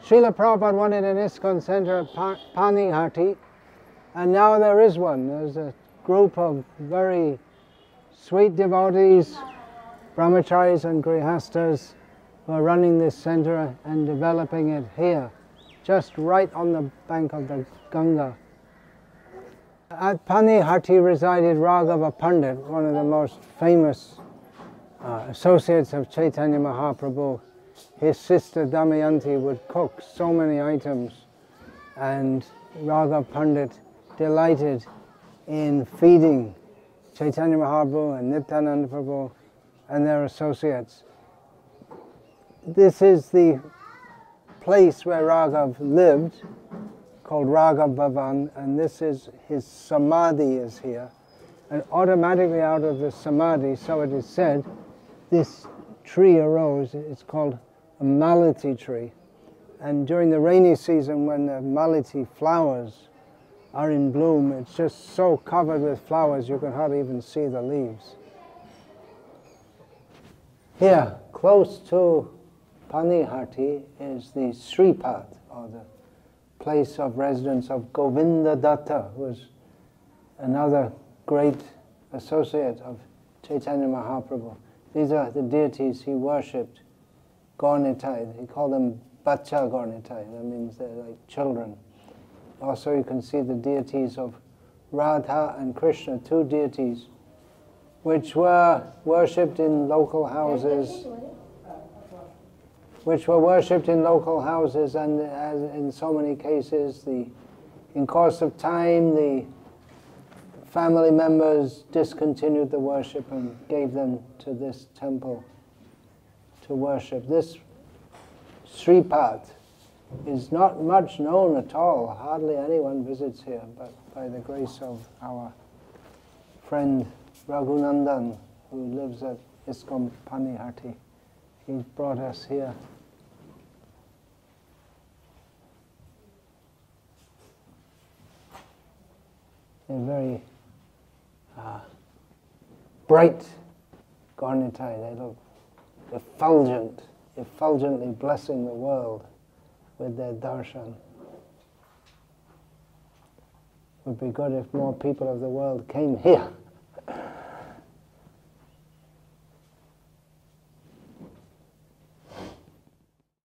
Srila Prabhupada wanted an ISKCON center at Panihati, and now there is one. There's a group of very sweet devotees, brahmacharis and grihastas, who are running this center and developing it here, just right on the bank of the Ganga. At Panihati resided Raghava Pandit, one of the most famous associates of Chaitanya Mahaprabhu. His sister Damayanti would cook so many items, and Raghava Pandit delighted in feeding Chaitanya Mahaprabhu and Nityananda Prabhu and their associates. This is the place where Raghav lived, called Raghav Bhavan, and this is his samadhi is here. And automatically out of the samadhi, so it is said, this tree arose. It's called a malati tree. And during the rainy season, when the malati flowers are in bloom, it's just so covered with flowers you can hardly even see the leaves. Here, close to Panihati, is the Sripada, or the place of residence of Govinda Datta, who was another great associate of Chaitanya Mahaprabhu. These are the deities he worshipped, Gaurnitai. He called them Bacha Gaurnitai, that means they're like children. Also you can see the deities of Radha and Krishna, two deities, which were worshipped in local houses, and as in so many cases, in course of time, the family members discontinued the worship and gave them to this temple to worship. This Sripada is not much known at all. Hardly anyone visits here, but by the grace of our friend Raghunandan, who lives at ISKCON Panihati, he brought us here. They're very bright Gaurnitai. They look effulgently blessing the world with their darshan. It would be good if more people of the world came here.